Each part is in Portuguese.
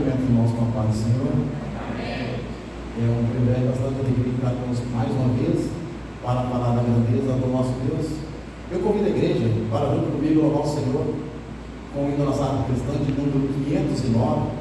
cumprimento os irmãos com a paz do Senhor. É um privilégio bastante alegria estar conosco mais uma vez para falar da grandeza do nosso Deus. Eu convido a igreja para junto comigo louvar o Senhor com o hino da nossa arte cristã de número 509.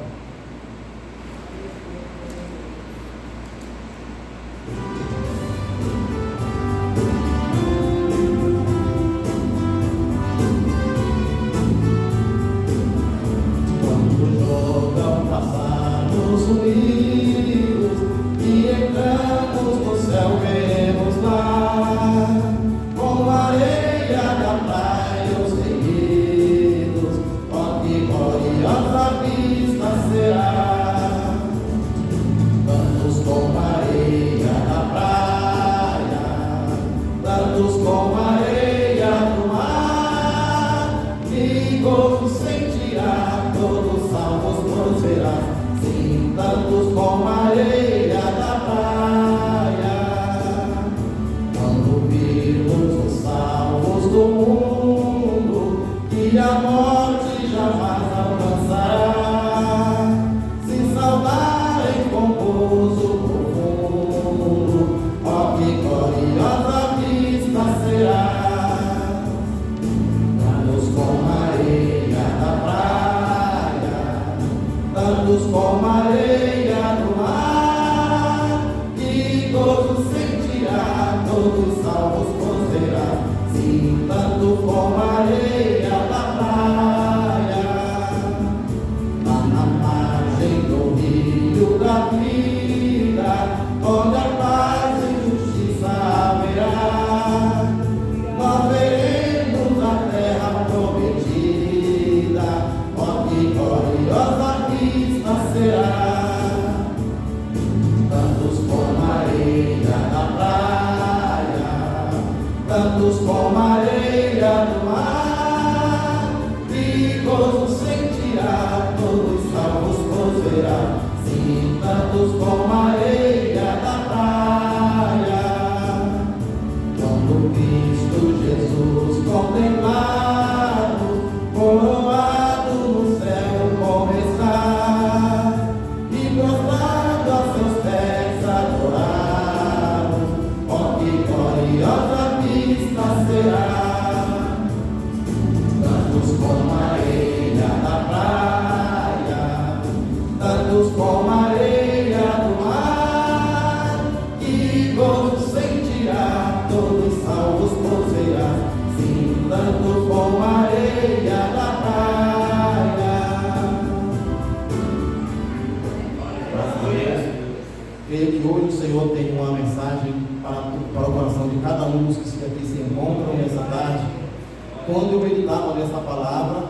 Quando eu meditava nessa palavra,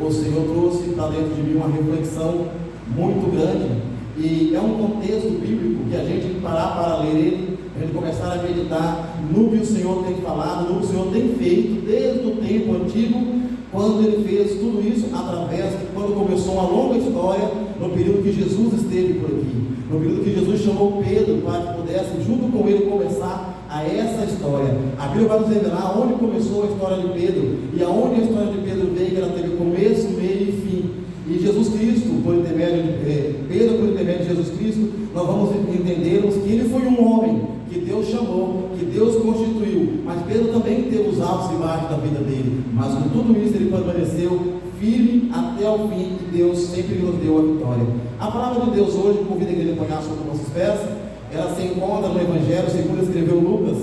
o Senhor trouxe para dentro de mim uma reflexão muito grande, e é um contexto bíblico que a gente parar para ler ele, a gente começar a meditar no que o Senhor tem falado, no que o Senhor tem feito desde o tempo antigo, quando ele fez tudo isso através de quando começou uma longa história, no período que Jesus esteve por aqui, no período que Jesus chamou Pedro para que pudesse junto com ele começar a essa história. A Bíblia vai nos revelar onde começou a história de Pedro e aonde a história de Pedro veio, que ela teve começo, meio e fim. E Jesus Cristo, por intermédio de Pedro, por intermédio de Jesus Cristo, nós vamos entendermos que ele foi um homem que Deus chamou, que Deus constituiu, mas Pedro também teve os altos e baixos da vida dele, mas com tudo isso ele permaneceu firme até o fim, e Deus sempre nos deu a vitória. A palavra de Deus hoje, convido a igreja a apanhar sobre nossos pés. Ela se encontra no Evangelho segundo escreveu Lucas,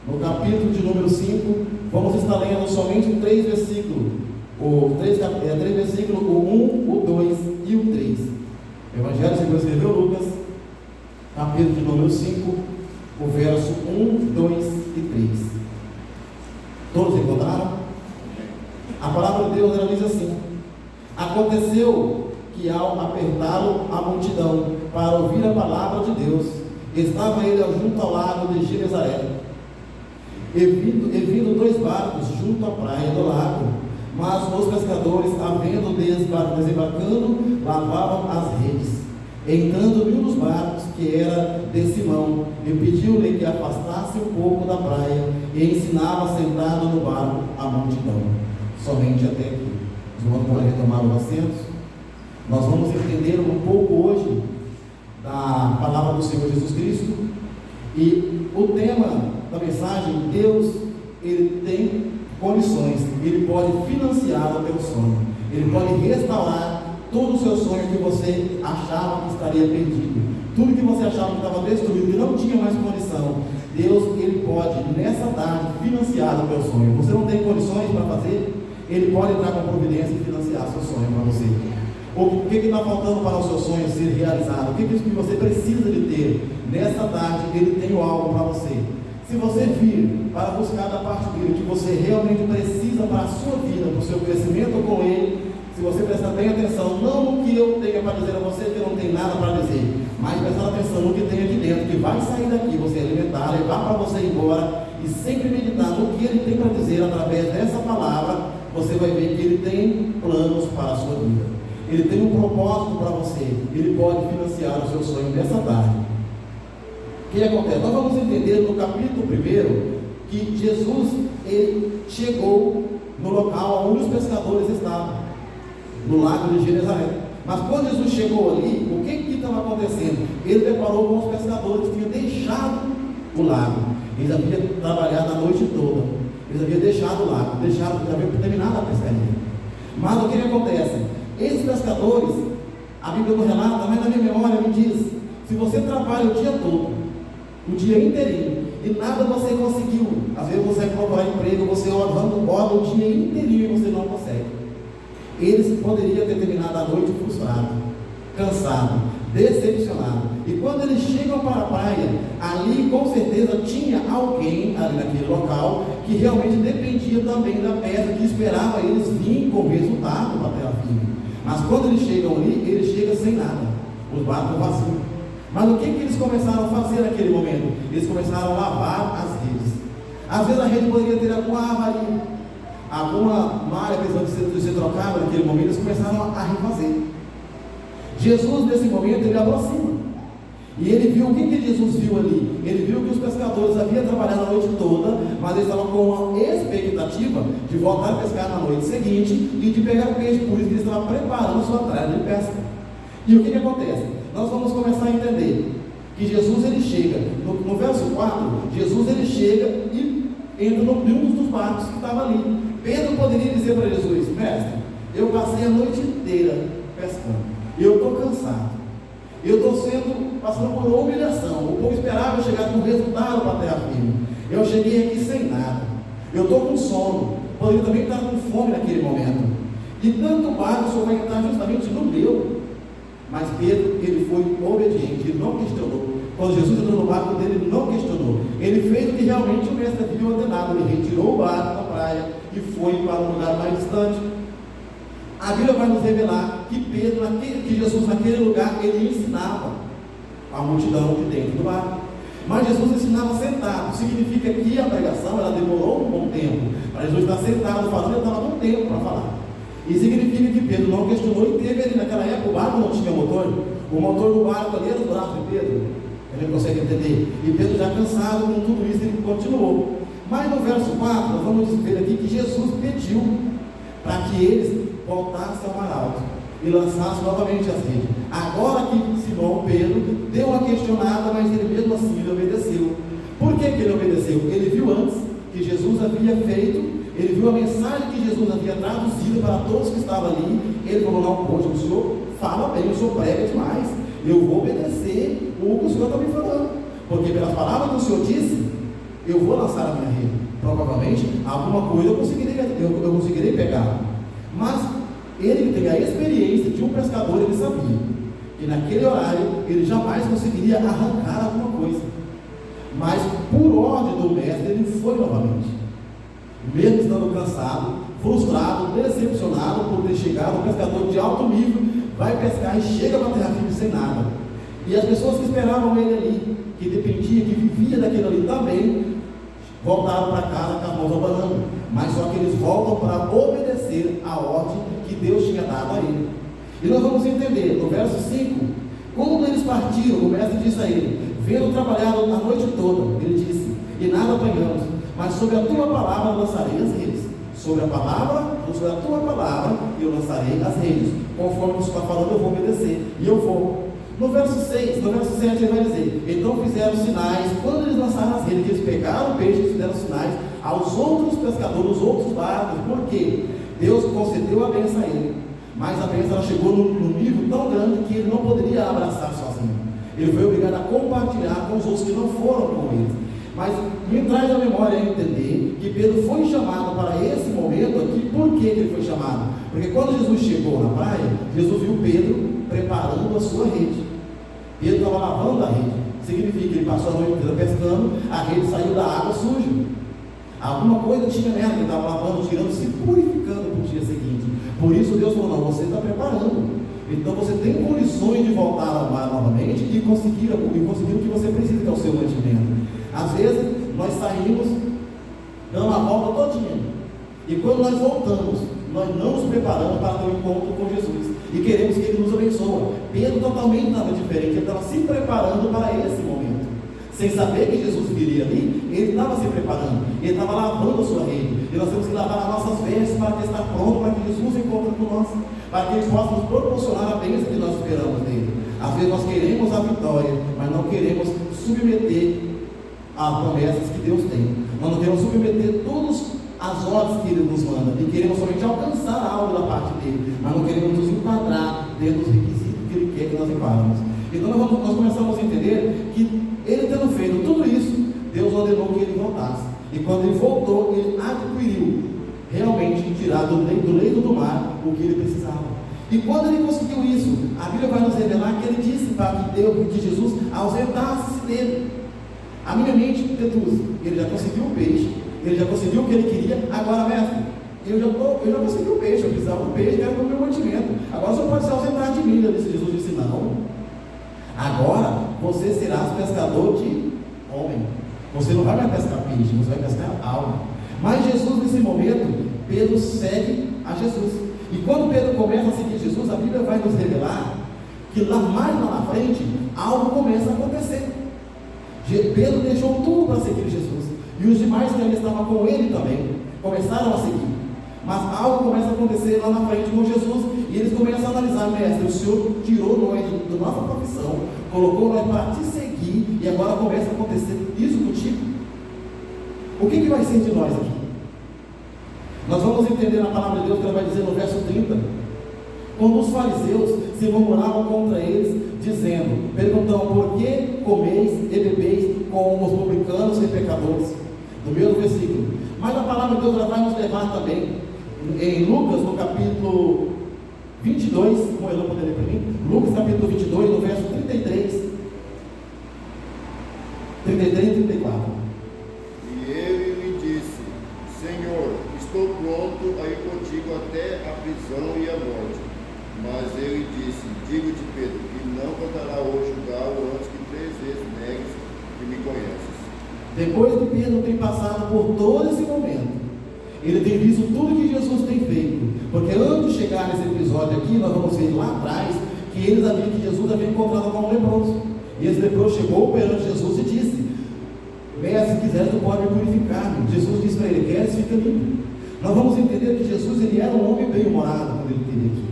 no capítulo de número 5. Vamos estar lendo somente 3 versículos, três versículos, o 1, o 2 e o 3. Evangelho segundo escreveu Lucas, capítulo de número 5, o verso 1, 2 e 3. Todos encontraram? A palavra de Deus, ela diz assim: aconteceu que ao apertá-lo a multidão para ouvir a palavra de Deus, estava ele junto ao lago de Genezaré, e vindo 2 barcos junto à praia do lago, mas os pescadores, havendo desembarcando, lavavam as redes. Entrando em um dos barcos, que era de Simão, e pediu-lhe que afastasse um pouco da praia, e ensinava sentado no barco a multidão. Somente até aqui. Os irmãos podem retomar os assentos. Nós vamos entender um pouco hoje da palavra do Senhor Jesus Cristo. E o tema da mensagem: Deus, Ele tem condições, Ele pode financiar o teu sonho, Ele pode restaurar todo o seu sonho que você achava que estaria perdido, tudo que você achava que estava destruído, que não tinha mais condição. Deus, Ele pode nessa tarde financiar o teu sonho. Você não tem condições para fazer? Ele pode entrar com providência e financiar seu sonho para você. O que está faltando para o seu sonho ser realizado? O que você precisa de ter? Nessa tarde, Ele tem algo para você. Se você vir para buscar da parte dele o que você realmente precisa para a sua vida, para o seu crescimento com Ele, se você prestar bem atenção, não no que eu tenha para dizer a você, que eu não tenho nada para dizer, mas prestar atenção no que tem aqui dentro, que vai sair daqui, você alimentar, levar para você ir embora, e sempre meditar no que Ele tem para dizer através dessa palavra, você vai ver que Ele tem planos para a sua vida. Ele tem um propósito para você. Ele pode financiar o seu sonho nessa tarde. O que acontece? Nós vamos entender no capítulo 1 que Jesus, Ele chegou no local onde os pescadores estavam, no lago de Genezaré. Mas quando Jesus chegou ali, o que estava acontecendo? Ele deparou com os pescadores que tinham deixado o lago. Eles haviam trabalhado a noite toda. Eles haviam deixado o lago, já haviam terminado a pescaria. Mas o que acontece? Esses pescadores, a Bíblia não relata, mas na minha memória me diz: se você trabalha o dia todo, o dia inteirinho, e nada você conseguiu, às vezes você vai procurar emprego, você ora o dia inteirinho e você não consegue. Eles poderiam ter terminado a noite frustrado, cansado, decepcionado. E quando eles chegam para a praia, ali com certeza tinha alguém ali naquele local que realmente dependia também da pesca, que esperava eles virem com resultado para a terra firme. Mas quando eles chegam ali, eles chegam sem nada, os barcos vazios. Mas o que eles começaram a fazer naquele momento? Eles começaram a lavar as redes. Às vezes a rede poderia ter alguma avaria, alguma malha precisando de ser trocada naquele momento. Eles começaram a refazer. Jesus, nesse momento, ele aproxima. E ele viu, o que Jesus viu ali? Ele viu que os pescadores haviam trabalhado a noite toda, mas eles estavam com uma expectativa de voltar a pescar na noite seguinte e de pegar peixe. Por isso que eles estavam preparando sua tralha de pesca. E o que acontece? Nós vamos começar a entender que Jesus, ele chega, no verso 4, Jesus, ele chega e entra em um dos barcos que estava ali. Pedro poderia dizer para Jesus: mestre, eu passei a noite inteira pescando, eu estou cansado, eu estou passando por humilhação, o povo esperava eu chegar com resultado para a terra firme, eu cheguei aqui sem nada, eu estou com sono, poderia também estar com fome naquele momento, e tanto barco o Senhor vai entrar justamente no meu. Mas Pedro, ele foi obediente, ele não questionou. Quando Jesus entrou no barco dele, ele não questionou. Ele fez o que realmente o mestre havia ordenado. Ele retirou o barco da praia e foi para um lugar mais distante. A Bíblia vai nos revelar que Jesus naquele lugar, ele ensinava a multidão de dentro do barco. Mas Jesus ensinava sentado. Significa que a pregação, ela demorou um bom tempo. Para Jesus estar sentado falando, ele estava com tempo para falar. E significa que Pedro não questionou e teve ali naquela época, o barco não tinha motor. O motor do barco ali era os braços de Pedro. A gente consegue entender. E Pedro, já cansado com tudo isso, ele continuou. Mas no verso 4, nós vamos ver aqui que Jesus pediu para que eles voltassem ao mar alto e lançassem novamente as redes. Agora que Simão Pedro deu uma questionada, mas ele mesmo assim ele obedeceu. Por que ele obedeceu? Ele viu antes que Jesus havia feito. Ele viu a mensagem que Jesus havia traduzido para todos que estavam ali. Ele falou: não, poxa, o Senhor fala bem, o Senhor prega demais, eu vou obedecer o que o Senhor está me falando, porque pelas palavras que o Senhor disse, eu vou lançar a minha rede. Provavelmente alguma coisa eu conseguirei pegar. Mas ele tem a experiência de um pescador. Ele sabia que naquele horário ele jamais conseguiria arrancar alguma coisa, mas por ordem do mestre ele foi novamente. Mesmo estando cansado, frustrado, decepcionado por ter chegado, um pescador de alto nível vai pescar e chega para a terra firme sem nada. E as pessoas que esperavam ele ali, que dependia, que vivia daquilo ali também, voltaram para casa com as mãos abanando. Mas só que eles voltam para obedecer a ordem que Deus tinha dado a ele. E nós vamos entender, no verso 5, quando eles partiram, o mestre disse a ele: vendo trabalhado a noite toda, ele disse, e nada apanhamos, mas sobre a tua palavra lançarei as redes. sobre a palavra, ou sobre a tua palavra, eu lançarei as redes. Conforme você está falando, eu vou obedecer. E eu vou. No verso 6, no verso 7 ele vai dizer: então fizeram sinais, quando eles lançaram as redes, eles pegaram o peixe e fizeram sinais aos outros pescadores, os outros barcos. Por quê? Deus concedeu a bênção a ele, mas a bênção chegou num nível tão grande que ele não poderia abraçar sozinho. Ele foi obrigado a compartilhar com os outros que não foram com ele. Mas me traz a memória a entender que Pedro foi chamado para esse momento aqui. Por que ele foi chamado? Porque quando Jesus chegou na praia, Jesus viu Pedro preparando a sua rede. Pedro estava lavando a rede. Significa que ele passou a noite inteira pescando, a rede saiu da água suja. Alguma coisa tinha nela, ele estava lavando, tirando, se purificando para o dia seguinte. Por isso Deus falou: não, você está preparando. Então você tem condições de voltar ao mar novamente e conseguir o que você precisa, que é o seu mantimento. Às vezes nós saímos, damos a volta todinha, e quando nós voltamos, nós não nos preparamos para ter um encontro com Jesus e queremos que Ele nos abençoe. Pedro totalmente estava diferente, ele estava se preparando para esse momento, sem saber que Jesus viria ali. Ele estava se preparando, ele estava lavando a sua rede, e nós temos que lavar as nossas vestes para estar pronto para que Jesus encontre com nós, para que Ele possa nos proporcionar a bênção que nós esperamos dele. Às vezes nós queremos a vitória, mas não queremos submeter as promessas que Deus tem. Nós não queremos submeter todas as ordens que Ele nos manda, e queremos somente alcançar algo da parte dele, mas não queremos nos enquadrar dentro dos requisitos que Ele quer que nós enquadremos. Então nós começamos a entender que Ele tendo feito tudo isso, Deus ordenou que Ele voltasse, e quando Ele voltou, Ele adquiriu realmente tirar do leito do mar o que Ele precisava. E quando Ele conseguiu isso, a Bíblia vai nos revelar que Ele disse para que Jesus ausentasse dele. A minha mente deduz: ele já conseguiu o peixe, ele já conseguiu o que ele queria. Agora, mestre, eu já consegui o peixe, eu precisava do peixe, quero comer o mantimento. Agora você pode se ausentar de mim. Jesus disse: não, agora você será pescador de homem. Você não vai mais pescar peixe, você vai pescar alma. Mas Jesus, nesse momento, Pedro segue a Jesus. E quando Pedro começa a seguir Jesus, a Bíblia vai nos revelar que mais lá na frente, algo começa a acontecer. Pedro deixou tudo para seguir Jesus, e os demais que ali estavam com ele também começaram a seguir. Mas algo começa a acontecer lá na frente com Jesus, e eles começam a analisar: mestre, o Senhor tirou nós da nossa profissão, colocou nós para te seguir, e agora começa a acontecer isso contigo. O que vai ser de nós aqui? Nós vamos entender na palavra de Deus que ela vai dizer no verso 30: quando os fariseus se murmuravam contra eles, dizendo, perguntando: por que comeis e bebeis com os publicanos e pecadores? No mesmo versículo. Mas a palavra de Deus ela vai nos levar também em Lucas, no capítulo 22, como eu não poderia para mim, Lucas capítulo 22, no verso 33 e 34. E ele me disse: Senhor, estou pronto a ir contigo até a prisão e a morte. Mas ele disse: digo-te, Pedro, que não contará hoje o galo antes que 3 vezes negues que me conheces. Depois que Pedro tem passado por todo esse momento, ele tem visto tudo que Jesus tem feito. Porque antes de chegar nesse episódio aqui, nós vamos ver lá atrás que eles haviam, que Jesus havia encontrado com um leproso. E esse leproso chegou perante Jesus e disse: mestre, se quiser, tu pode me purificar. Jesus disse para ele: queres, fica limpo. Nós vamos entender que Jesus ele era um homem bem-humorado quando ele esteve aqui.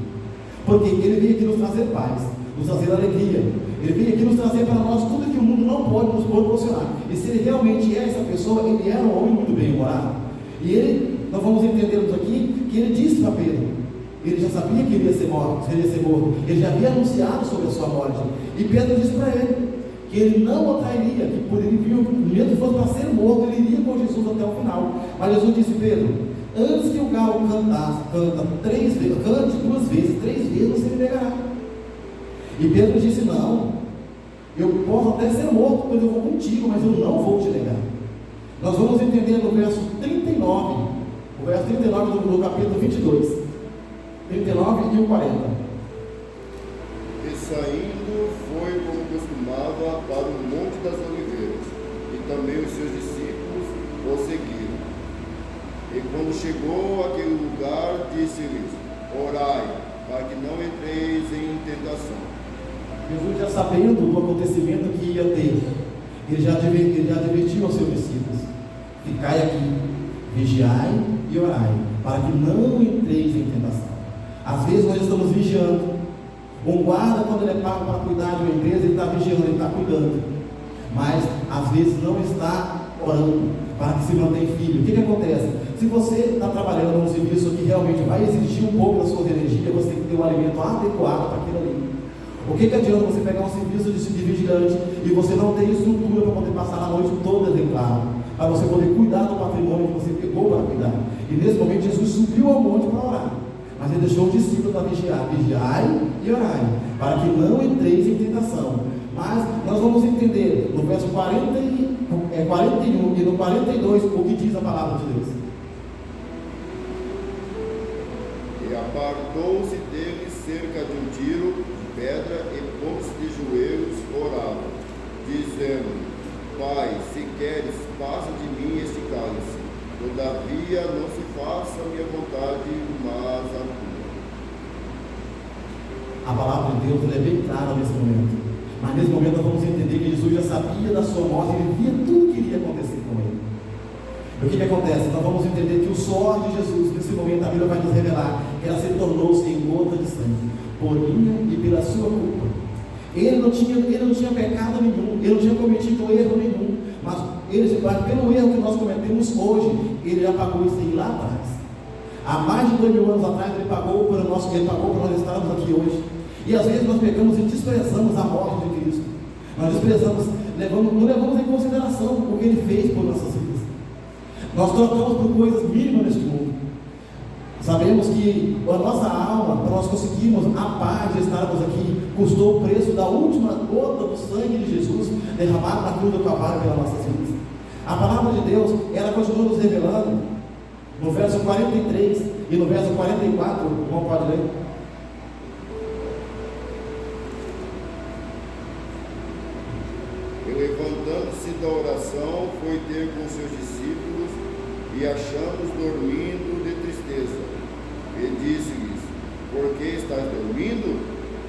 Porque ele veio aqui nos trazer paz, nos trazer alegria. Ele veio aqui nos trazer para nós tudo que o mundo não pode nos proporcionar. E se ele realmente é essa pessoa, ele era um homem muito bem-humorado. E nós vamos entender aqui que ele disse para Pedro: ele já sabia que ele ia ser morto, ele já havia anunciado sobre a sua morte. E Pedro disse para ele que ele não o trairia, que por ele vir, mesmo que fosse para ser morto, ele iria com Jesus até o final. Mas Jesus disse: Pedro, antes que o galo cante 3 vezes, 3 vezes você me negará. E Pedro disse: não, eu posso até ser morto, pois eu vou contigo, mas eu não vou te negar. Nós vamos entender no verso 39, o verso 39 do capítulo 22, 39 e o 40. E saindo foi como costumava para o Monte das Oliveiras, e também os seus discípulos o seguiram. E quando chegou àquele lugar, disse-lhes: orai, para que não entreis em tentação. Jesus, já sabendo do acontecimento que ia ter, ele já advertiu aos seus discípulos: ficai aqui, vigiai e orai, para que não entreis em tentação. Às vezes nós estamos vigiando. Um guarda, quando ele é pago para cuidar de uma empresa, ele está vigiando, ele está cuidando, mas às vezes não está orando para que se mantenha firme. O que acontece? Se você está trabalhando num serviço que realmente vai exigir um pouco da sua energia, você tem que ter um alimento adequado para aquilo ali. O que adianta você pegar um serviço de vigilante e você não ter estrutura para poder passar a noite toda exemplar, para você poder cuidar do patrimônio que você pegou para cuidar? E nesse momento Jesus subiu ao monte para orar, mas ele deixou os discípulos para vigiar. Vigiai e orai, para que não entreis em tentação. Mas nós vamos entender no verso 41 e no 42 o que diz a palavra de Deus. E apartou-se dele cerca de um tiro de pedra e pondo-se de joelhos orava, dizendo: Pai, se queres, passa de mim este cálice. Todavia não se faça a minha vontade, mas a tua. A palavra de Deus é bem clara nesse momento. Mas nesse momento nós vamos entender que Jesus já sabia da sua morte, ele via tudo que iria acontecer com ele. E o que acontece? Nós vamos entender que o suor de Jesus, nesse momento a Bíblia vai nos revelar que ela se tornou-se em gota de sangue, por minha e pela sua culpa. Ele não tinha pecado nenhum, ele não tinha cometido erro nenhum, mas pelo erro que nós cometemos hoje, ele já pagou isso aí lá atrás. Há mais de 2000 anos atrás ele pagou para nós estarmos aqui hoje. E às vezes nós pegamos e desprezamos a morte de Cristo. Nós desprezamos, não levamos em consideração o que ele fez por nossas vidas. Nós trocamos por coisas mínimas neste mundo. Sabemos que a nossa alma, para nós conseguirmos a paz de estarmos aqui, custou o preço da última gota do sangue de Jesus derramado na cruz do Calvário pelas nossas vidas. A palavra de Deus, ela continua nos revelando no verso 43 e no verso 44, o irmão pode ler? E levantando-se da oração, foi ter com seus discípulos, e achando-os dormindo de tristeza, e disse-lhes: Por que estáis dormindo?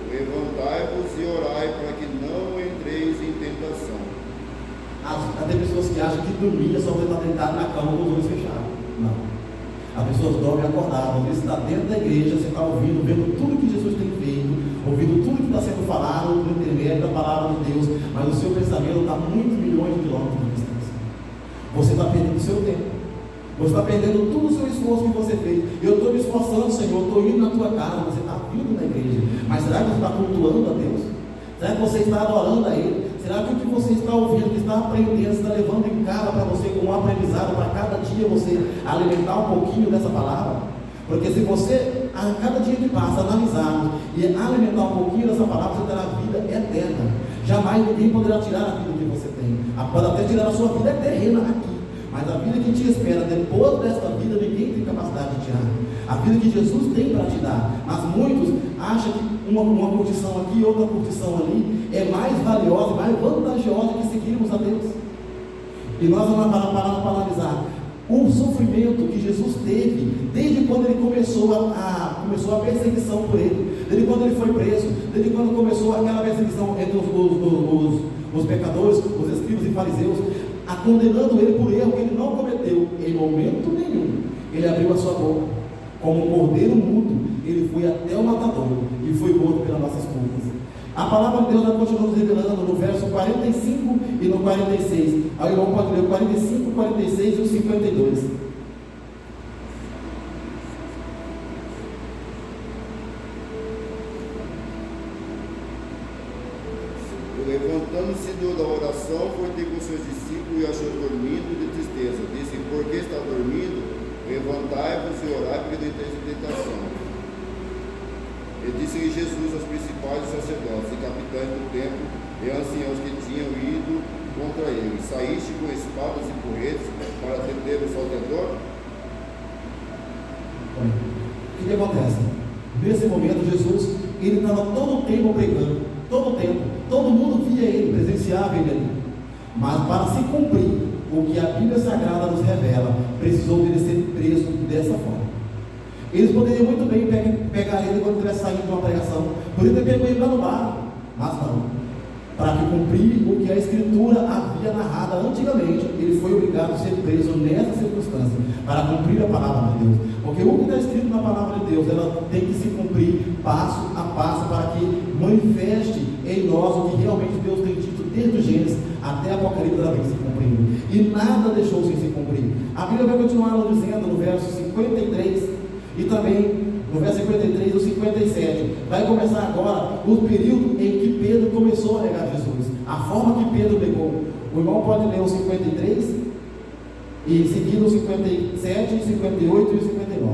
Levantai-vos e orai, para que não entreis em tentação. Tem pessoas que acham que dormir é só você estar deitado na cama com os olhos fechados. Não. As pessoas dormem acordadas. Você está dentro da igreja, você está ouvindo, vendo tudo que Jesus tem feito, ouvindo tudo que está sendo falado por intermédio da palavra de Deus, mas o seu pensamento está muitos milhões de quilômetros de distância. Você está perdendo o seu tempo. Você está perdendo todo o seu esforço que você fez. Eu estou me esforçando, Senhor, estou indo na tua casa. Você está vindo na igreja, mas será que você está cultuando a Deus? Será que você está adorando a Ele? Será que o que você está ouvindo, que está aprendendo, está levando em casa para você como um aprendizado, para cada dia você alimentar um pouquinho dessa palavra? Porque se você, a cada dia que passa, analisar e alimentar um pouquinho dessa palavra, você terá vida eterna. Jamais ninguém poderá tirar a vida que você tem. Pode até tirar a sua vida terrena aqui, mas a vida que te espera depois desta vida, ninguém tem capacidade de tirar. A vida que Jesus tem para te dar. Mas muitos acham que uma curtição aqui e outra curtição ali é mais valiosa, mais vantajosa que seguirmos a Deus. E nós vamos parar para analisar o sofrimento que Jesus teve desde quando ele começou a perseguição por ele, desde quando ele foi preso, desde quando começou aquela perseguição entre os pecadores, os escribas e fariseus, condenando ele por erro que ele não cometeu. Em momento nenhum ele abriu a sua boca. Como um cordeiro mudo, ele foi até o matadouro e foi morto pelas nossas culpas. A palavra de Deus ela continua nos revelando no verso 45 e no 46. Aí o irmão pode ler o 45, 46 e o 52. Levantando-se da oração, foi ter com seus discípulos e achou dormindo de tristeza. Disse: Por que está dormindo? Levantai-vos e orai, porque não entreis em tentação. E disse Jesus aos principais sacerdotes e capitães do templo e anciãos que tinham ido contra ele: Saíste com espadas e porretes para deter o salteador? O que acontece? Nesse momento Jesus, ele estava todo o tempo pregando, todo o tempo, todo mundo via ele, presenciava ele ali. Mas para se cumprir o que a Bíblia Sagrada nos revela, precisou dele ser preso dessa forma. Eles poderiam muito bem pegar ele quando estivesse saindo de uma pregação, poderiam ter pego ele lá no bar, mas não. para que cumprir o que a Escritura havia narrado antigamente. Ele foi obrigado a ser preso nessa circunstância, para cumprir a palavra de Deus. Porque o que está escrito na palavra de Deus, ela tem que se cumprir passo a passo, para que manifeste em nós o que realmente Deus tem dito desde o Gênesis até Apocalipse, ela vem se cumprindo. E nada deixou sem se cumprir. A Bíblia vai continuar dizendo no verso 53 e também no verso 53 e 57, vai começar agora o período em que Pedro começou a negar Jesus, a forma que Pedro negou. O irmão pode ler o 53 e seguindo o 57, 58 e 59.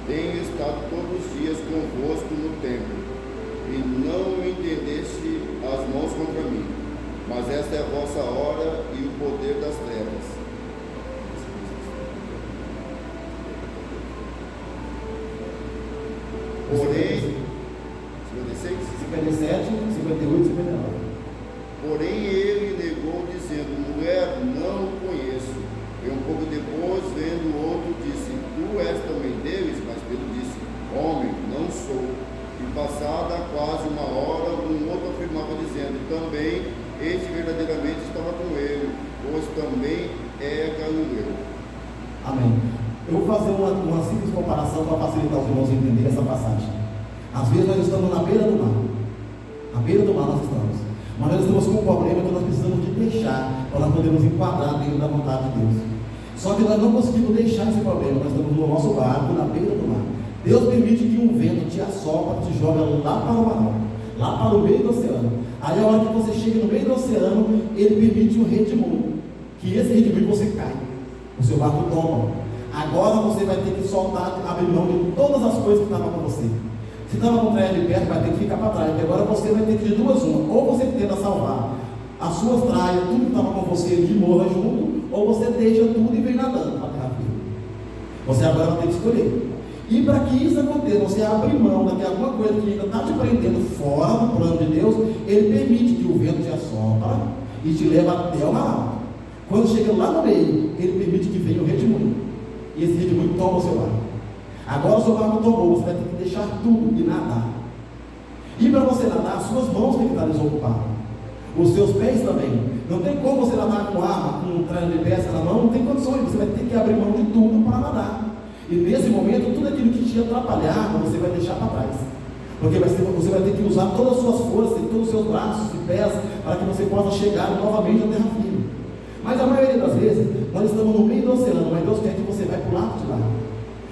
Tenho estado todos os dias convosco no templo, e não entendeste as mãos contra mim, mas esta é a vossa hora e o poder das trevas. Porém, 56? 57, 58 e 59. Porém ele negou, dizendo: mulher, não o conheço. E um pouco depois, vendo o outro, disse: tu és também deles? Mas Pedro disse: homem, não sou. E passada quase uma hora, um outro afirmava, dizendo: também este verdadeiramente estava com ele, pois também é Galileu. Amém. Eu vou fazer uma simples comparação para facilitar os irmãos a entender essa passagem. Às vezes nós estamos na beira do mar. Na beira do mar nós estamos. Mas nós estamos com um problema que nós precisamos de deixar, para nós podermos enquadrar dentro da vontade de Deus. Só que nós não conseguimos deixar esse problema. Nós estamos no nosso barco, na beira do mar. Deus permite que um vento te assopra, te joga lá para o mar, lá para o meio do oceano. Aí a hora que você chega no meio do oceano, ele permite um redemoinho, que esse redemoinho você cai, o seu barco toma. Agora você vai ter que soltar, abrir mão de todas as coisas que estavam com você. Se estava com trás de perto, vai ter que ficar para trás, porque agora você vai ter que de duas uma. Ou você tenta salvar as suas traias, tudo que estava com você de morra junto, ou você deixa tudo e vem nadando para a terra firme. Você agora vai ter que escolher. E para que isso aconteça, você abre mão de alguma coisa que ainda está te prendendo fora do plano de Deus, ele permite que o vento te assopra e te leva até o mar. Quando chega lá no meio, ele permite que venha o redemoinho. E esse redemoinho toma o seu barco. Agora o seu barco tomou, você vai ter que deixar tudo e nadar. E para você nadar, as suas mãos têm que estar desocupadas. Os seus pés também. Não tem como você nadar com arma, com um tralho de pesca na mão, não tem condições. Você vai ter que abrir mão de tudo para nadar. E nesse momento, tudo aquilo que te atrapalhar, você vai deixar para trás. Porque você vai ter que usar todas as suas forças e todos os seus braços e pés para que você possa chegar novamente à terra firme. Mas a maioria das vezes, nós estamos no meio do oceano, mas Deus quer que você vá para o lado de lá.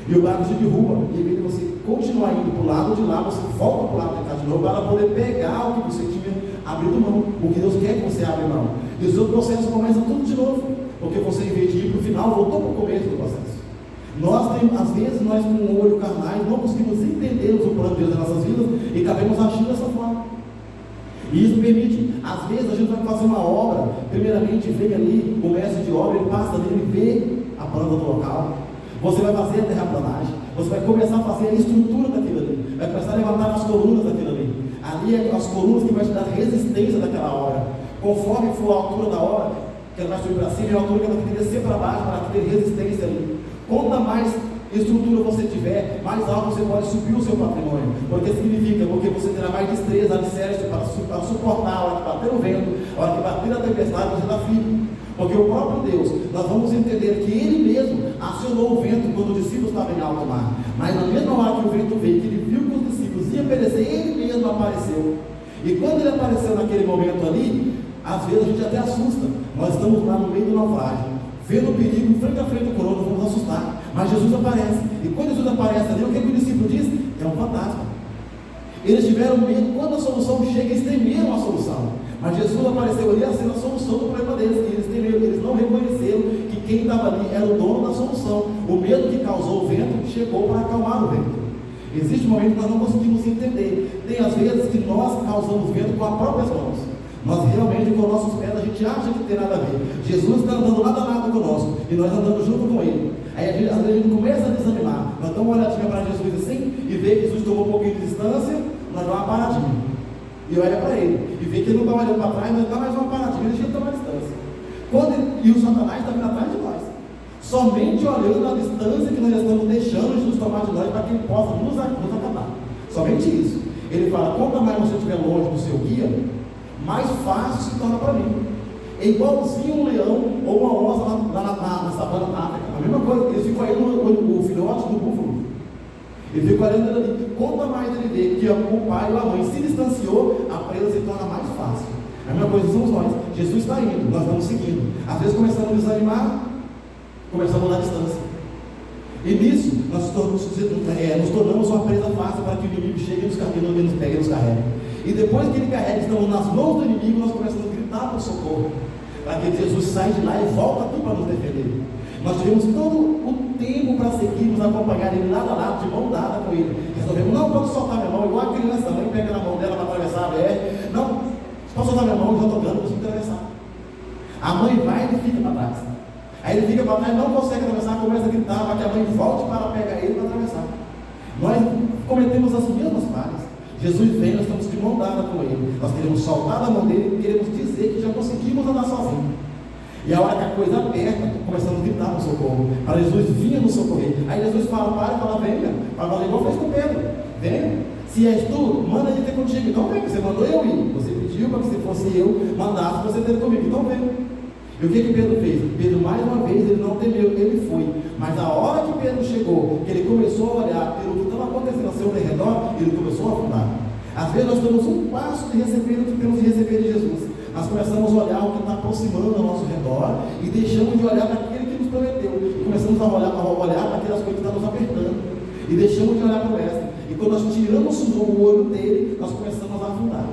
E o barco te derruba, e em vez de você continuar indo para o lado de lá, você volta para o lado de cá de novo, para poder pegar o que você tinha abrido mão, o que Deus quer que você abra mão. E o seu processo começa tudo de novo, porque você, em vez de ir para o final, voltou para o começo do processo. Às vezes, nós com o olho carnais, não conseguimos entender o plano de Deus nas nossas vidas, e acabamos agindo dessa forma. E isso permite, às vezes, a gente vai fazer uma obra, primeiramente vem ali o mestre de obra, ele passa dele e vê a planta do local. Você vai fazer a terraplanagem, você vai começar a fazer a estrutura daquilo ali, vai começar a levantar as colunas daquilo ali. Ali é as colunas que vai te dar resistência daquela obra. Conforme for a altura da obra, que ela vai subir para cima, e a altura que ela tem que descer para baixo para ter resistência ali. Quanto mais estrutura você tiver, mais alto você pode subir o seu patrimônio. Porque significa, porque você terá mais destreza, alicerce para suportar a hora que bater o vento, a hora que bater a tempestade, você está firme. Porque o próprio Deus, nós vamos entender que Ele mesmo acionou o vento quando os discípulos estavam em alto mar. Mas na mesma hora que o vento veio, que Ele viu que os discípulos iam perecer, Ele mesmo apareceu. E quando Ele apareceu naquele momento ali, às vezes a gente até assusta. Nós estamos lá no meio do naufrágio, vendo o perigo frente a frente com o outro, vamos assustar. Mas Jesus aparece. E quando Jesus aparece ali, o que o discípulo diz? É um fantasma. Eles tiveram medo. Quando a solução chega, eles temeram a solução. Mas Jesus apareceu ali sendo a solução do problema deles. E eles temeram, eles não reconheceram que quem estava ali era o dono da solução. O medo que causou o vento chegou para acalmar o vento. Existe um momento que nós não conseguimos entender. Tem às vezes que nós causamos vento com as próprias mãos. Nós realmente, com nossos pés, a gente acha que tem nada a ver. Jesus está andando lado a lado conosco e nós andamos junto com Ele. Aí às vezes a gente começa a desanimar. Nós damos uma olhadinha para Jesus assim e vê que Jesus tomou um pouquinho de distância, nós damos uma paradinha. E olha para Ele e vê que Ele não está olhando para trás, nós damos mais uma paradinha, deixa Ele tomar distância. E o Satanás está vindo atrás de nós. Somente olhando a distância que nós estamos deixando Jesus tomar de nós para que Ele possa nos acabar. Somente isso. Ele fala: quanto mais você estiver longe do seu guia, mais fácil se torna para mim. É igualzinho um leão ou uma onça lá na savana da África. A mesma coisa, eles ficam aí no filhote do búfalo. Ele fica olhando ali. Quanto mais ele vê que o pai ou a mãe se distanciou, a presa se torna mais fácil. A mesma coisa somos nós. Jesus está indo, nós vamos seguindo. Às vezes começamos a desanimar, começamos na distância. E nisso, nós nos tornamos uma presa fácil para que o inimigo chegue e nos pegue e nos carregue. E depois que ele carrega, estamos nas mãos do inimigo, nós começamos a gritar por socorro, para que Jesus saia de lá e volta aqui para nos defender. Nós tivemos todo o tempo para seguirmos, acompanhar ele lado a lado, de mão dada com ele. Resolvemos: não, pode soltar minha mão, igual a criança, a mãe pega na mão dela para atravessar a BR. Não, pode soltar minha mão, eu já estou dando, eu consigo atravessar. A mãe vai e ele fica para trás. Aí ele fica para trás, não consegue atravessar, começa a gritar para que a mãe volte para pegar ele para atravessar. Nós cometemos as mesmas falhas. Jesus vem, nós estamos de mão dada com ele. Nós queremos soltar da mão dele e queremos dizer que já conseguimos andar sozinhos. E a hora que a coisa aperta, começamos a gritar no socorro, para Jesus vir nos socorrer. Aí Jesus fala: para e fala: venha. Para fazer igual fez com Pedro: venha. Se és tu, manda ele ter contigo. Então vem, você mandou eu ir. Você pediu para que se fosse eu, mandasse você ter comigo. Então vem. E o que Pedro fez? Pedro, mais uma vez, ele não temeu, ele foi. Mas a hora que Pedro chegou, que ele começou a olhar pelo que estava acontecendo ao seu redor, ele começou a afundar. Às vezes nós estamos um passo de receber o que temos de receber de Jesus. Nós começamos a olhar o que está aproximando ao nosso redor e deixamos de olhar para aquele que nos prometeu. E começamos a olhar para aquelas coisas que estão nos apertando. E deixamos de olhar para o mestre. E quando nós tiramos o olho dele, nós começamos a afundar.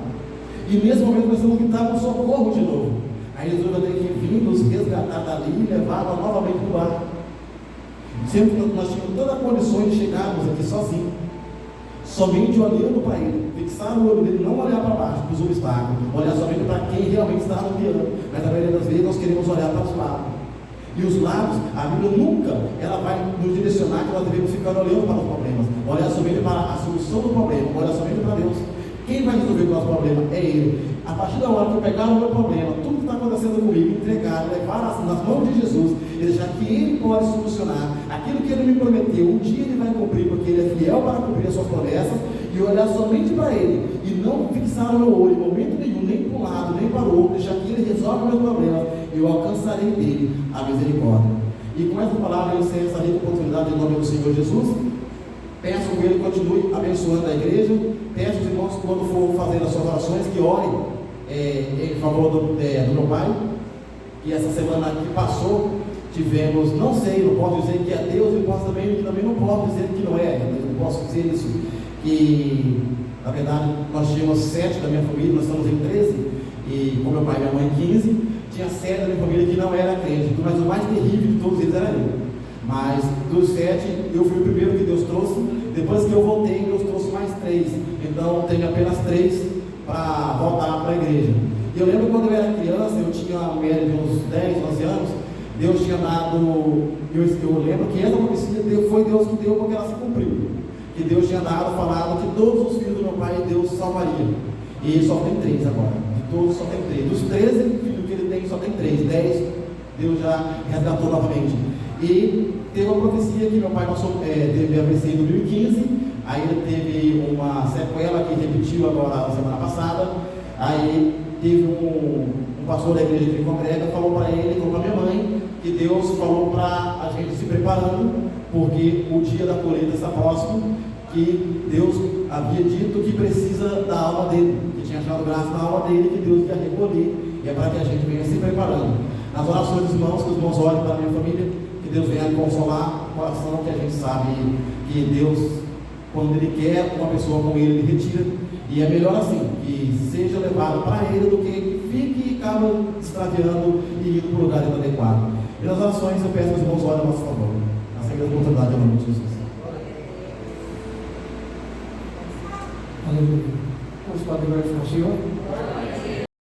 E nesse momento começamos a gritar por socorro de novo. Aí Jesus vai ter que vir nos resgatar dali e levar novamente para o bar. Sempre que nós tínhamos todas as condições de chegarmos aqui sozinhos, somente olhando para ele, fixar o olho dele, não olhar para baixo, para os obstáculos, olhar somente para quem realmente está no piano. Mas na maioria das vezes nós queremos olhar para os lados. E os lados, a Bíblia nunca ela vai nos direcionar que nós devemos ficar olhando para os problemas, olhar somente para a solução do problema, olhar somente para Deus. Quem vai resolver o nosso problema é Ele. A partir da hora que eu pegar o meu problema, tudo que está acontecendo comigo, entregar, levar nas mãos de Jesus, e deixar que Ele pode solucionar aquilo que Ele me prometeu, um dia Ele vai cumprir, porque Ele é fiel para cumprir as suas promessas, e olhar somente para Ele, e não fixar o meu olho em momento nenhum, nem para um lado, nem para o outro, deixar que Ele resolva o meu problema, eu alcançarei dele a misericórdia. E com essa palavra eu encerro essa rica oportunidade em nome do Senhor Jesus. Peço que Ele continue abençoando a igreja. Peço os irmãos, quando for fazer as suas orações, que orem em favor do meu pai. E essa semana que passou, tivemos, não sei, não posso dizer que é Deus, e também não posso dizer que não é. Eu não posso dizer isso, que na verdade nós tínhamos 7 da minha família, nós estamos em 13, e com meu pai e minha mãe 15, tinha 7 da minha família que não era crente, mas o mais terrível de todos eles era eu. Mas dos 7, eu fui o primeiro que Deus trouxe. Depois que eu voltei, Deus trouxe mais 3. Então tenho apenas 3 para voltar para a igreja. E eu lembro quando eu era criança, eu tinha uma média de uns 10, 11 anos. Deus tinha dado, eu lembro que essa profecia foi Deus que deu, porque ela se cumpriu. Que Deus tinha falado que todos os filhos do meu pai Deus salvaria. E só tem 3 agora. De todos só tem 3. Dos 13 filhos que ele tem, só tem 3. 10 Deus já resgatou novamente. E teve uma profecia que meu pai teve AVC em 2015, aí ele teve uma sequela que repetiu agora na semana passada. Aí teve um pastor da igreja que ele congrega, falou para ele, falou para minha mãe, que Deus falou para a gente se preparando, porque o dia da colheita está próximo, que Deus havia dito que precisa da alma dele, que tinha achado graça na alma dele, que Deus ia recolher, e é para que a gente venha se preparando. Nas orações dos irmãos, que os irmãos olhem para a minha família, que Deus venha consolar o coração, que a gente sabe que Deus, quando Ele quer uma pessoa com Ele, Ele retira, e é melhor assim, que seja levado para Ele do que fique e acaba extraviando e indo para o lugar inadequado. E nas orações eu peço que os irmãos olhem a nosso favor. Essa é a oportunidade em nome de Jesus. Aleluia. Vamos para a glória do Senhor.